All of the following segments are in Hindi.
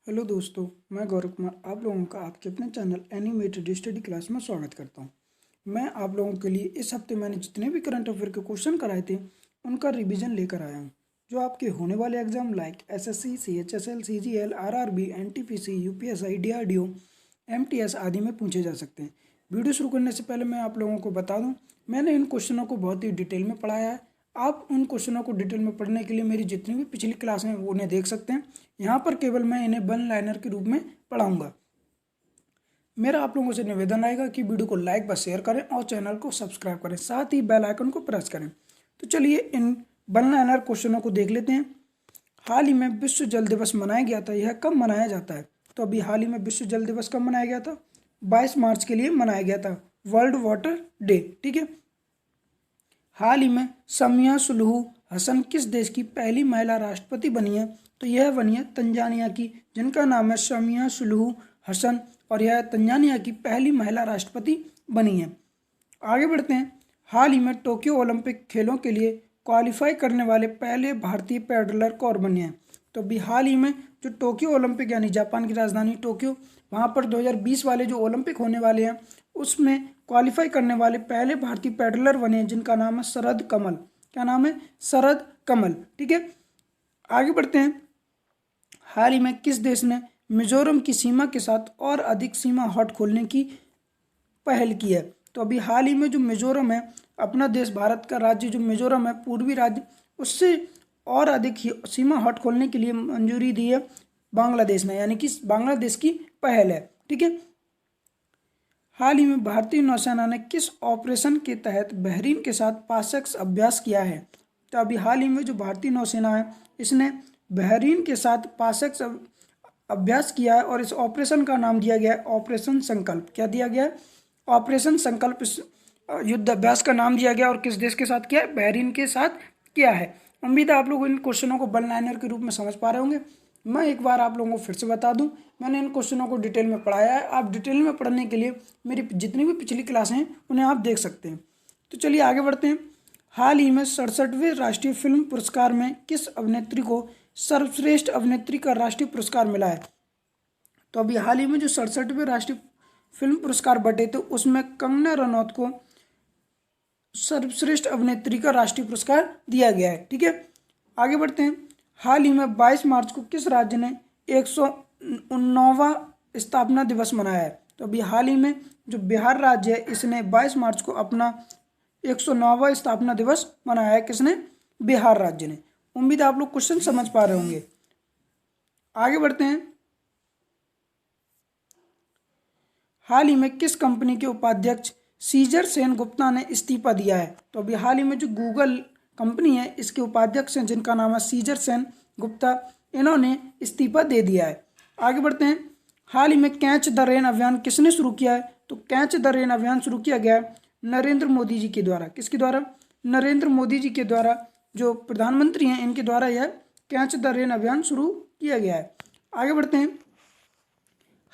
हेलो दोस्तों, मैं गौरव कुमार आप लोगों का आपके अपने चैनल एनिमेटेड स्टडी क्लास में स्वागत करता हूं। मैं आप लोगों के लिए इस हफ्ते मैंने जितने भी करंट अफेयर के क्वेश्चन कराए थे उनका रिवीजन लेकर आया हूं, जो आपके होने वाले exam like SSC, CHSL, CGL, RRB, NTPC, UPSI, DRDO, MTS आदि में पूछे जा सकते हैं। वीडियो शुरू करने से पहले मैं आप लोगों को बता दूँ, मैंने इन क्वेश्चनों को बहुत ही डिटेल में पढ़ाया है। आप उन क्वेश्चनों को डिटेल में पढ़ने के लिए मेरी जितनी भी पिछली क्लास हैं वो उन्हें देख सकते हैं। यहाँ पर केवल मैं इन्हें वन लाइनर के रूप में पढ़ाऊंगा। मेरा आप लोगों से निवेदन रहेगा कि वीडियो को लाइक व शेयर करें और चैनल को सब्सक्राइब करें, साथ ही बेल आइकन को प्रेस करें। तो चलिए इन वन लाइनर क्वेश्चनों को देख लेते हैं। हाल ही में विश्व जल दिवस मनाया गया था, यह कब मनाया जाता है? तो अभी हाल ही में विश्व जल दिवस कब मनाया गया था? 22 मार्च के लिए मनाया गया था, वर्ल्ड वाटर डे। ठीक है। हाल ही में समिया सुलुहु हसन किस देश की पहली महिला राष्ट्रपति बनी है? तो यह बनी है तंजानिया की, जिनका नाम है समिया सुलुहु हसन, और यह तंजानिया की पहली महिला राष्ट्रपति बनी है। आगे बढ़ते हैं। हाल ही में टोक्यो ओलंपिक खेलों के लिए क्वालिफाई करने वाले पहले भारतीय पैडलर कौन बने हैं? तो अभी हाल ही में जो टोक्यो ओलंपिक यानी जापान की राजधानी टोक्यो, वहाँ पर 2020 वाले जो ओलंपिक होने वाले हैं उसमें क्वालिफाई करने वाले पहले भारतीय पैडलर बने हैं, जिनका नाम है शरद कमल। क्या नाम है? शरद कमल। ठीक है। आगे बढ़ते हैं। हाल ही में किस देश ने मिजोरम की सीमा के साथ और अधिक सीमा हॉट खोलने की पहल की है? तो अभी हाल ही में जो मिजोरम है, अपना देश भारत का राज्य जो मिजोरम है, पूर्वी राज्य, उससे और अधिक सीमा हॉट खोलने के लिए मंजूरी दी है बांग्लादेश ने, यानी कि बांग्लादेश की पहल है। ठीक है। हाल ही में भारतीय नौसेना ने किस ऑपरेशन के तहत बहरीन के साथ पासक्स अभ्यास किया है? तो अभी हाल ही में जो भारतीय नौसेना है इसने बहरीन के साथ पासक्स अभ्यास किया है, और इस ऑपरेशन का नाम दिया गया है ऑपरेशन संकल्प। क्या दिया गया है? ऑपरेशन संकल्प। इस युद्ध अभ्यास का नाम दिया गया, और किस देश के साथ किया है? बहरीन के साथ किया है। उम्मीद है आप लोग इन क्वेश्चनों को वन लाइनर के रूप में समझ पा रहे होंगे। मैं एक बार आप लोगों को फिर से बता दूं, मैंने इन क्वेश्चनों को डिटेल में पढ़ाया है। आप डिटेल में पढ़ने के लिए मेरी जितनी भी पिछली क्लासें हैं उन्हें आप देख सकते हैं। तो चलिए आगे बढ़ते हैं। हाल ही में 67वें राष्ट्रीय फिल्म पुरस्कार में किस अभिनेत्री को सर्वश्रेष्ठ अभिनेत्री का राष्ट्रीय पुरस्कार मिला है? तो अभी हाल ही में जो 67वें राष्ट्रीय फिल्म पुरस्कार बटे थे उसमें कंगना रनौत को सर्वश्रेष्ठ अभिनेत्री का राष्ट्रीय पुरस्कार दिया गया है। ठीक है। आगे बढ़ते हैं। हाल ही में 22 मार्च को किस राज्य ने 109वां स्थापना दिवस मनाया है? तो अभी हाल ही में जो बिहार राज्य है इसने 22 मार्च को अपना 109वां स्थापना दिवस मनाया है। किसने? बिहार राज्य ने। उम्मीद है आप लोग क्वेश्चन समझ पा रहे होंगे। आगे बढ़ते हैं। हाल ही में किस कंपनी के उपाध्यक्ष सीजर सेन गुप्ता ने इस्तीफा दिया है? तो अभी हाल ही में जो गूगल कंपनी है इसके उपाध्यक्ष हैं, जिनका नाम है सीजर सेन गुप्ता, इन्होंने इस्तीफा दे दिया है। आगे बढ़ते हैं। हाल ही में कैच द रेन अभियान किसने शुरू किया है? तो कैच द रेन अभियान शुरू किया गया है नरेंद्र मोदी जी के द्वारा। किसके द्वारा? नरेंद्र मोदी जी के द्वारा, जो प्रधानमंत्री हैं इनके द्वारा यह कैच द रेन अभियान शुरू किया गया है। आगे बढ़ते हैं।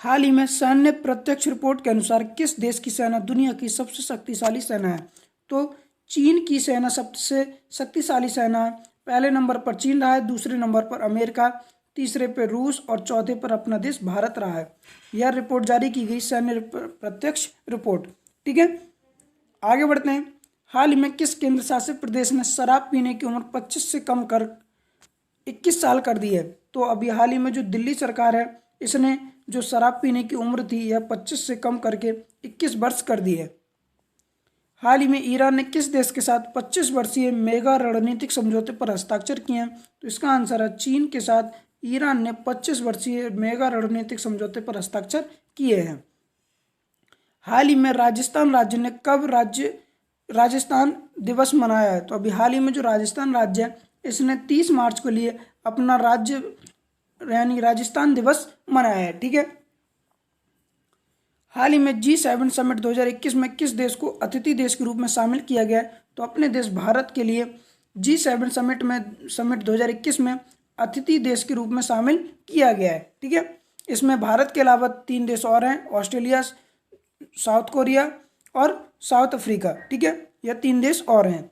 हाल ही में सैन्य प्रत्यक्ष रिपोर्ट के अनुसार किस देश की सेना दुनिया की सबसे शक्तिशाली सेना है? तो चीन की सेना सबसे शक्तिशाली सेना है। पहले नंबर पर चीन रहा है, दूसरे नंबर पर अमेरिका, तीसरे पर रूस और चौथे पर अपना देश भारत रहा है। यह रिपोर्ट जारी की गई सैन्य प्रत्यक्ष रिपोर्ट। ठीक है। आगे बढ़ते हैं। हाल ही में किस केंद्र शासित प्रदेश ने शराब पीने की उम्र 25 से कम कर 21 साल कर दी है? तो अभी हाल ही में जो दिल्ली सरकार है इसने जो शराब पीने की उम्र थी यह 25 से कम करके 21 वर्ष कर दी है। हाल ही में ईरान ने किस देश के साथ 25 वर्षीय मेगा रणनीतिक समझौते पर हस्ताक्षर किए हैं? तो इसका आंसर है चीन के साथ ईरान ने 25 वर्षीय मेगा रणनीतिक समझौते पर हस्ताक्षर किए हैं। हाल ही में राजस्थान राज्य ने कब राजस्थान दिवस मनाया है? तो अभी हाल ही में जो राजस्थान राज्य है इसने 30 मार्च को लिए अपना राज्य यानी राजस्थान दिवस मनाया है। ठीक है। हाल ही में G7 समिट 2021 में किस देश को अतिथि देश के रूप में शामिल किया गया है? तो अपने देश भारत के लिए G7 समिट 2021 में अतिथि देश के रूप में शामिल किया गया है। ठीक है। इसमें भारत के अलावा 3 देश और हैं, ऑस्ट्रेलिया, साउथ कोरिया और साउथ अफ्रीका। ठीक है। यह 3 देश और हैं।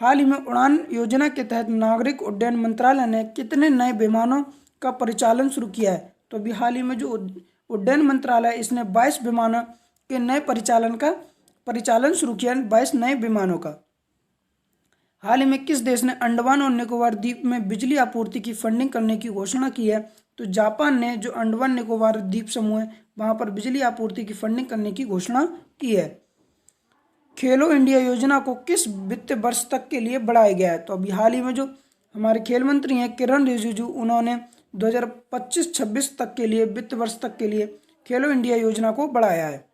हाल ही में उड़ान योजना के तहत नागरिक उड्डयन मंत्रालय ने कितने नए विमानों का परिचालन शुरू किया है? तो अभी हाल ही में जो उड्डयन मंत्रालय इसने 22 विमानों के नए परिचालन शुरू किया, 22 नए विमानों का। हाल ही में किस देश ने अंडमान और निकोबार द्वीप में बिजली आपूर्ति की फंडिंग करने की घोषणा की है? तो जापान ने जो अंडमान निकोबार द्वीप समूह है वहां पर बिजली आपूर्ति की फंडिंग करने की घोषणा की है। खेलो इंडिया योजना को किस वित्त वर्ष तक के लिए बढ़ाया गया है? तो अभी हाल ही में जो हमारे खेल मंत्री हैं किरण रिजिजू, उन्होंने 2025-26 तक के लिए वित्त वर्ष तक के लिए खेलो इंडिया योजना को बढ़ाया है।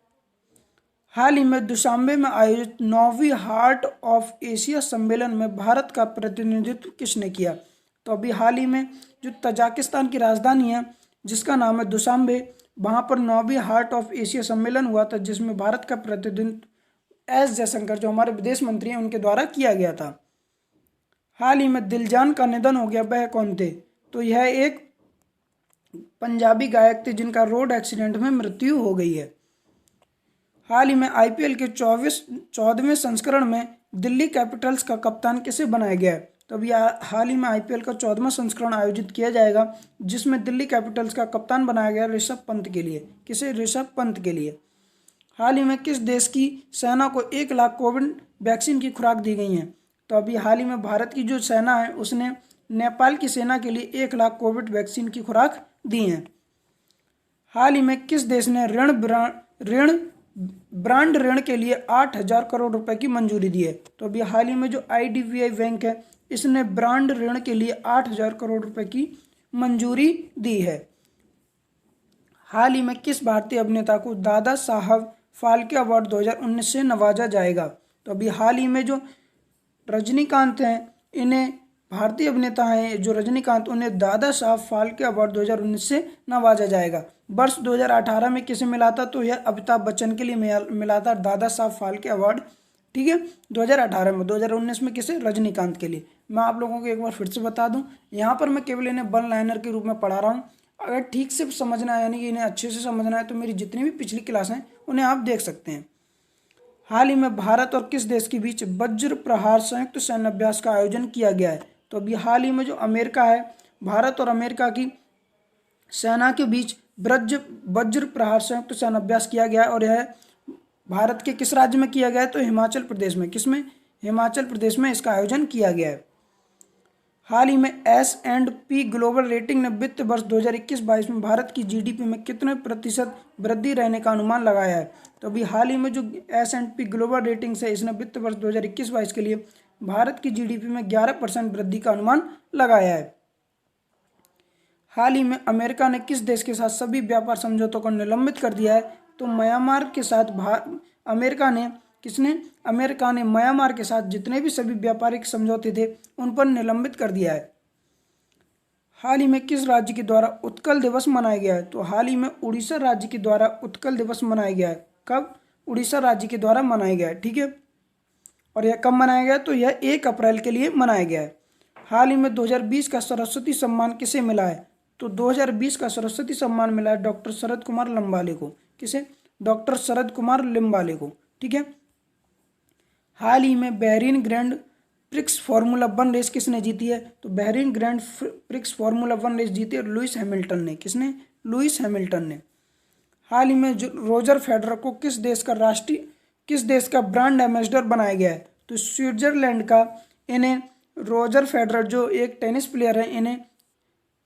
हाल ही में दुशांबे में आयोजित 9वीं हार्ट ऑफ एशिया सम्मेलन में भारत का प्रतिनिधित्व किसने किया? तो अभी हाल ही में जो तजाकिस्तान की राजधानी है जिसका नाम है दुशांबे, वहां पर 9वीं हार्ट ऑफ एशिया सम्मेलन हुआ था जिसमें भारत का प्रतिनिधित्व एस जयशंकर जो हमारे विदेश मंत्री हैं उनके द्वारा किया गया था। हाल ही में दिलजान का निधन हो गया, वह कौन थे? तो यह एक पंजाबी गायक थे जिनका रोड एक्सीडेंट में मृत्यु हो गई है। हाल ही में आईपीएल के 14वें संस्करण में दिल्ली कैपिटल्स का कप्तान किसे बनाया गया है? तो अभी हाल ही में आईपीएल का 14वां संस्करण आयोजित किया जाएगा जिसमें दिल्ली कैपिटल्स का कप्तान बनाया गया ऋषभ पंत के लिए। किसे? ऋषभ पंत के लिए। हाल ही में किस देश की सेना को 1 लाख कोविड वैक्सीन की खुराक दी गई है? तो अभी हाल ही में भारत की जो सेना है उसने नेपाल की सेना के लिए 1 लाख कोविड वैक्सीन की खुराक दी है। हाल ही में किस देश ने ब्रांड ऋण के लिए 8,000 करोड़ रुपए की मंजूरी दी है? तो अभी हाल ही में जो आईडीबीआई बैंक है इसने ब्रांड ऋण के लिए 8,000 करोड़ रुपए की मंजूरी दी है। हाल ही में किस भारतीय अभिनेता को दादा साहब फाल्के अवार्ड 2019 से नवाजा जाएगा? तो अभी हाल ही में जो रजनीकांत हैं, इन्हें भारतीय अभिनेता हैं जो रजनीकांत, उन्हें दादा साहब फाल्के अवार्ड 2019 से नवाजा जाएगा। वर्ष 2018 में किसे मिला था? तो यह अमिताभ बच्चन के लिए मिला था दादा साहब फाल्के अवार्ड, ठीक है, 2018 में। 2019 में किसे? रजनीकांत के लिए। मैं आप लोगों को एक बार फिर से बता दूं, यहाँ पर मैं केवल इन्हें वन लाइनर के रूप में पढ़ा रहा हूँ। अगर ठीक से समझना है यानी कि इन्हें अच्छे से समझना है तो मेरी जितनी भी पिछली क्लास हैं उन्हें आप देख सकते हैं। हाल ही में भारत और किस देश के बीच वज्र प्रहार संयुक्त सैन्य अभ्यास का आयोजन किया गया है? तो अभी हाल ही में जो अमेरिका है, भारत और अमेरिका की सेना के बीच वज्र प्रहार संयुक्त सैन्य अभ्यास किया गया है और यह भारत के किस राज्य में किया गया है? तो हिमाचल प्रदेश में। किसमें? हिमाचल प्रदेश में इसका आयोजन किया गया है। हाल ही में S&P ग्लोबल रेटिंग ने वित्त वर्ष 2021-22 में भारत की जीडीपी में कितने प्रतिशत वृद्धि रहने का अनुमान लगाया है? तो अभी हाल ही में जो S&P ग्लोबल रेटिंग है इसने वित्त वर्ष 2021-22 के लिए भारत की जीडीपी में 11% वृद्धि का अनुमान लगाया है। हाल ही में अमेरिका ने किस देश के साथ सभी व्यापार समझौतों को निलंबित कर दिया है? तो म्यांमार के साथ अमेरिका ने म्यांमार के साथ जितने भी सभी व्यापारिक समझौते थे उन पर निलंबित कर दिया है। हाल ही में किस राज्य के द्वारा उत्कल दिवस मनाया गया है? तो हाल ही में उड़ीसा राज्य के द्वारा उत्कल दिवस मनाया गया है। कब? उड़ीसा राज्य के द्वारा मनाया गया है, ठीक है। और यह कब मनाया गया? तो यह 1 अप्रैल के लिए मनाया गया है। हाल ही में 2020 का सरस्वती सम्मान किसे मिला है? तो 2020 का सरस्वती सम्मान मिला है डॉक्टर शरद कुमार लिम्बाले को। किसे? डॉक्टर शरद कुमार लिम्बाले को, ठीक है। हाल ही में Bahrain grand prix formula 1 race किसने जीती है? तो Bahrain grand prix formula 1 race जीती है लुइस हैमिल्टन ने। किसने? लुइस हैमिल्टन ने। हाल ही में रोजर फेडरर को किस देश का ब्रांड एम्बेसडर बनाया गया है? तो स्विट्जरलैंड का इन्हें रोजर फेडरर जो एक टेनिस प्लेयर है इन्हें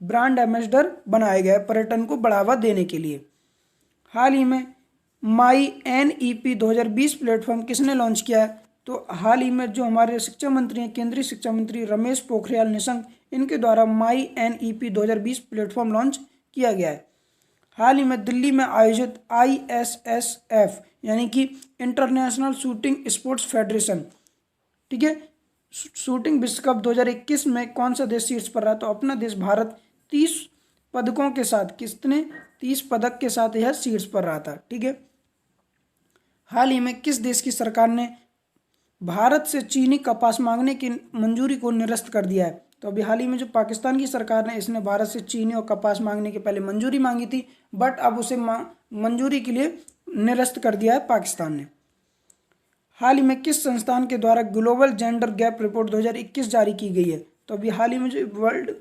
ब्रांड एम्बेसडर बनाया गया है पर्यटन को बढ़ावा देने के लिए। हाल ही में माई NEP 2020 प्लेटफॉर्म किसने लॉन्च किया है? तो हाल ही में जो हमारे शिक्षा मंत्री हैं, केंद्रीय शिक्षा मंत्री रमेश पोखरियाल निशंक, इनके द्वारा माई NEP 2020 प्लेटफॉर्म लॉन्च किया गया है। हाल ही में दिल्ली में आयोजित ISSF यानी कि इंटरनेशनल शूटिंग स्पोर्ट्स फेडरेशन, ठीक है, शूटिंग विश्व कप 2021 में कौन सा देश शीर्ष पर रहा? तो अपना देश भारत 30 पदकों के साथ, किसने? 30 पदक के साथ यह शीर्ष पर रहा था, ठीक है। हाल ही में किस देश की सरकार ने भारत से चीनी कपास मांगने की मंजूरी को निरस्त कर दिया है? तो अभी हाल ही में जो पाकिस्तान की सरकार ने इसने भारत से चीनी और कपास मांगने के पहले मंजूरी मांगी थी, बट अब उसे मंजूरी के लिए निरस्त कर दिया है पाकिस्तान ने। हाल ही में किस संस्थान के द्वारा ग्लोबल जेंडर गैप रिपोर्ट 2021 जारी की गई है? तो अभी हाल ही में जो वर्ल्ड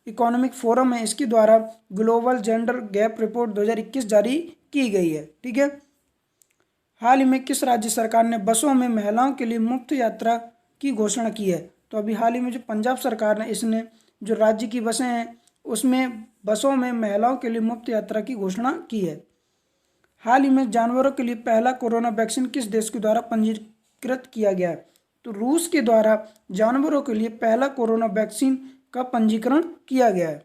इकोनॉमिक फोरम है, इसके द्वारा ग्लोबल जेंडर गैप रिपोर्ट 2021 जारी की गई है। ठीक है। हाल ही में किस राज्य सरकार ने बसों में महिलाओं के लिए मुफ्त यात्रा की घोषणा की है? तो अभी हाल ही में जो पंजाब सरकार ने इसने जो राज्य की बसें हैं उसमें बसों में महिलाओं के लिए मुफ्त यात्रा की घोषणा की है। हाल ही में जानवरों के लिए पहला कोरोना वैक्सीन किस देश के द्वारा पंजीकृत किया गया है? तो रूस के द्वारा जानवरों के लिए पहला कोरोना वैक्सीन का पंजीकरण किया गया है।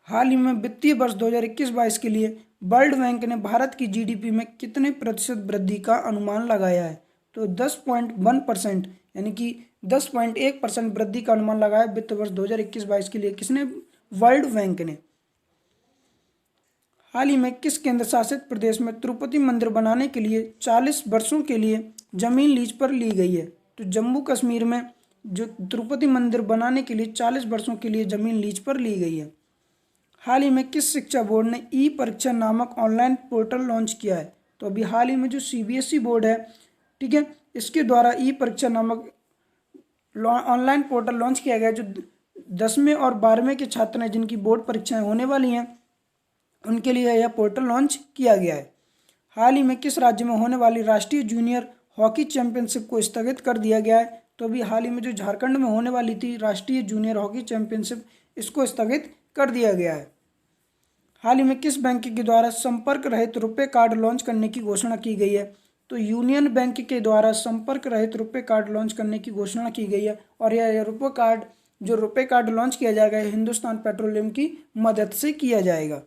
हाल ही में वित्तीय वर्ष 2021-22 के लिए वर्ल्ड बैंक ने भारत की जीडीपी में कितने प्रतिशत वृद्धि का अनुमान लगाया है? तो 10.1% यानी कि 10.1% वृद्धि का अनुमान लगाया वित्त वर्ष 2021-22 के लिए। किसने? वर्ल्ड बैंक ने। हाल ही में किस केंद्र शासित प्रदेश में तिरुपति मंदिर बनाने के लिए 40 वर्षों के लिए जमीन लीज पर ली गई है? तो जम्मू कश्मीर में जो तिरुपति मंदिर बनाने के लिए 40 वर्षों के लिए जमीन लीज पर ली गई है। हाल ही में किस शिक्षा बोर्ड ने ई परीक्षा नामक ऑनलाइन पोर्टल लॉन्च किया है? तो अभी हाल ही में जो सीबीएसई बोर्ड है, ठीक है, इसके द्वारा ई परीक्षा नामक ऑनलाइन पोर्टल लॉन्च किया गया है। जो 10वें और 12वें के छात्र हैं जिनकी बोर्ड परीक्षाएं होने वाली हैं उनके लिए यह पोर्टल लॉन्च किया गया है। हाल ही में किस राज्य में होने वाली राष्ट्रीय जूनियर हॉकी चैंपियनशिप को स्थगित कर दिया गया है? तो अभी हाल ही में जो झारखंड में होने वाली थी राष्ट्रीय जूनियर हॉकी चैंपियनशिप, इसको स्थगित कर दिया गया है। हाल ही में किस बैंक के द्वारा संपर्क रहित रुपए कार्ड लॉन्च करने की घोषणा की गई है? तो यूनियन बैंक के द्वारा संपर्क रहित रुपए कार्ड लॉन्च करने की घोषणा की गई है। और यह रुपए कार्ड लॉन्च किया जाएगा हिंदुस्तान पेट्रोलियम की मदद से किया जाएगा।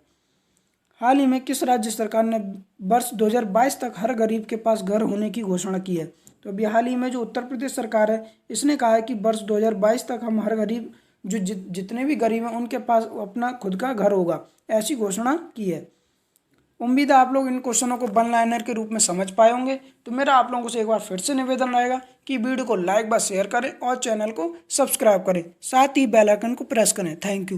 हाल ही में किस राज्य सरकार ने वर्ष 2022 तक हर गरीब के पास घर होने की घोषणा की है? तो अभी हाल ही में जो उत्तर प्रदेश सरकार है इसने कहा है कि वर्ष 2022 तक हम हर गरीब जो जितने भी गरीब हैं उनके पास अपना खुद का घर होगा, ऐसी घोषणा की है। उम्मीद है आप लोग इन क्वेश्चनों को वन लाइनर के रूप में समझ पाए होंगे। तो मेरा आप लोगों से एक बार फिर से निवेदन रहेगा कि वीडियो को लाइक व शेयर करें और चैनल को सब्सक्राइब करें, साथ ही बेल आइकन को प्रेस करें। Thank you.